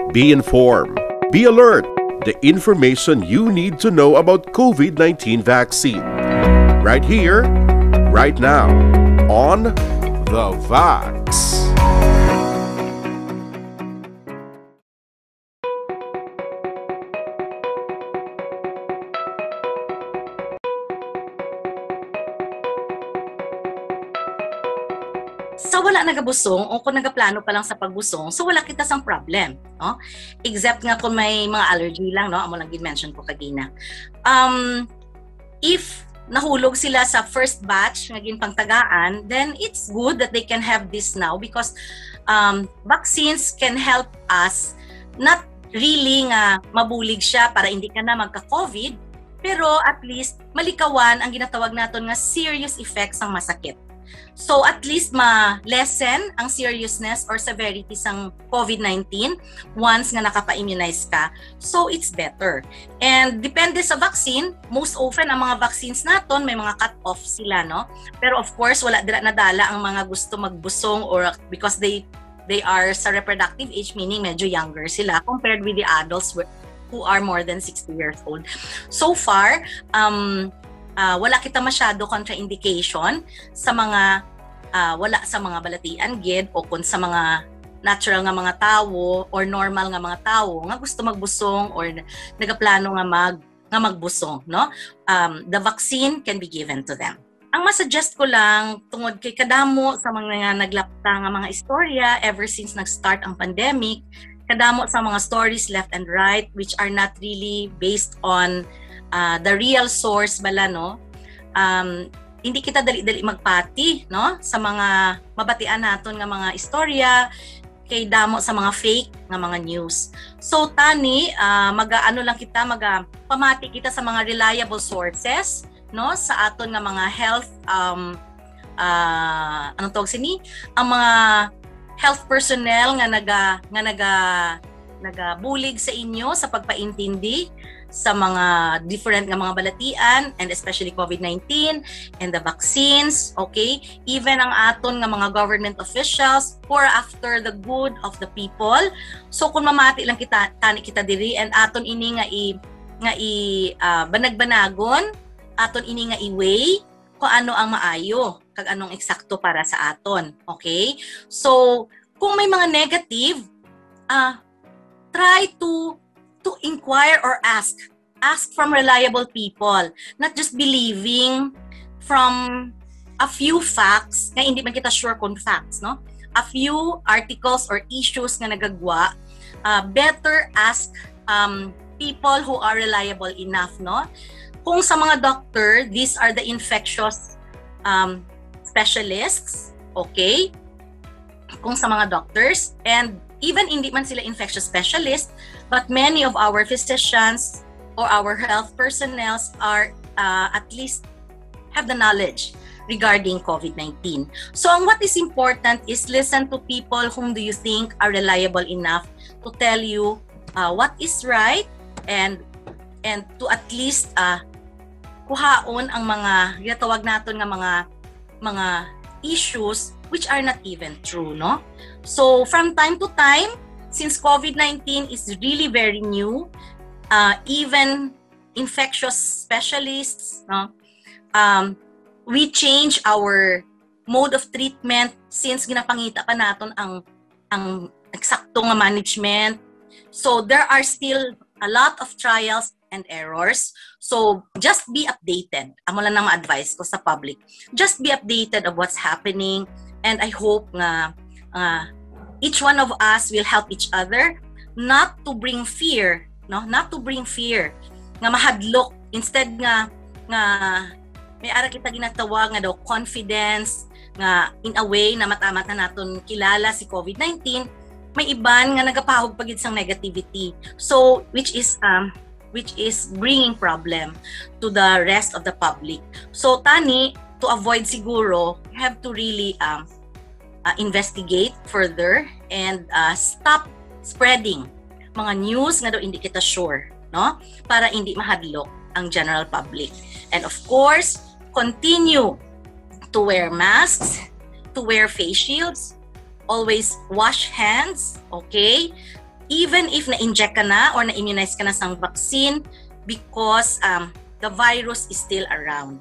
Be informed. Be alert. The information you need to know about COVID-19 vaccine. Right here, right now, on The Vax. So wala nagabusong o kung nagaplano pa lang sa pagbusong, so wala kita sang problem, no? Except nga kung may mga allergy lang, no? Amo lang gin-mention ko kagina. If nahulog sila sa first batch nga ginpangtagaan, then it's good that they can have this now because vaccines can help us not really nga mabulig siya para hindi ka na magka-COVID, pero at least malikawan ang ginatawag naton nga serious effects ang masakit. So at least ma-lessen ang seriousness or severity ng COVID-19 once nga nakapa-immunize ka. So it's better. And depende sa vaccine, most often ang mga vaccines naton may mga cut-off sila, no? Pero of course wala dira nadala ang mga gusto magbusong or because they are sa reproductive age, meaning medyo younger sila compared with the adults who are more than 60 years old. So far, wala kita masyado contraindication sa mga wala sa mga balatian gid o kung sa mga natural nga mga tawo or normal nga mga tawo nga gusto magbusong or nagaplano nga magbusong, no? The vaccine can be given to them. Ang masuggest ko lang tungod kay kadamo sa mga naglapta nga mga istorya ever since nag-start ang pandemic, kadamo sa mga stories left and right which are not really based on the real source bala, no? Hindi kita dali-dali magpati, no, sa mga mabatian naton nga mga istorya kay damo sa mga fake nga mga news. So tani mag-ano lang kita pamati kita sa mga reliable sources, no, sa aton nga mga health anong tawag sini ang mga health personnel nga nagabulig sa inyo sa pagpaintindi sa mga different nga mga balatian and especially COVID-19 and the vaccines, okay? Even ang aton nga mga government officials for after the good of the people. So kung mamati lang kita tani kita diri and aton ini nga banag-banagon, aton ini nga i-weigh kung ano ang maayo kag anong eksakto para sa aton, okay? So kung may mga negative, try to inquire or ask from reliable people, not just believing from a few facts nga hindi man kita sure kung facts, no? A few articles or issues nga nagagwa. Better ask people who are reliable enough, no? Kung sa mga doctor, these are the infectious specialists, okay? Kung sa mga doctors, and even hindi man sila infectious specialists, but many of our physicians or our health personnel are at least have the knowledge regarding COVID-19. So what is important is listen to people whom do you think are reliable enough to tell you what is right and to at least kuhaon ang mga ginatawag naton nga mga issues which are not even true, no? So from time to time, since COVID-19 is really very new, even infectious specialists, no, we change our mode of treatment since ginapangita pa naton ang eksakto nga management. So there are still a lot of trials and errors. So just be updated. Amo lang nang ma-advise ko sa public. Just be updated of what's happening, and I hope nga each one of us will help each other not to bring fear, no? Not to bring fear nga mahadlok, instead nga may ara kita ginatawag nga daw confidence nga in a way na mata-mata naton kilala si COVID-19, may iban nga nagapahog pagid sang negativity. So which is bringing problem to the rest of the public. So tani, to avoid siguro, you have to really investigate further and stop spreading mga news nga daw hindi kita sure, no? Para hindi mahadlok ang general public. And of course, continue to wear masks, to wear face shields, always wash hands, okay? even if na-inject ka na or na-immunize ka na sa vaccine, because the virus is still around.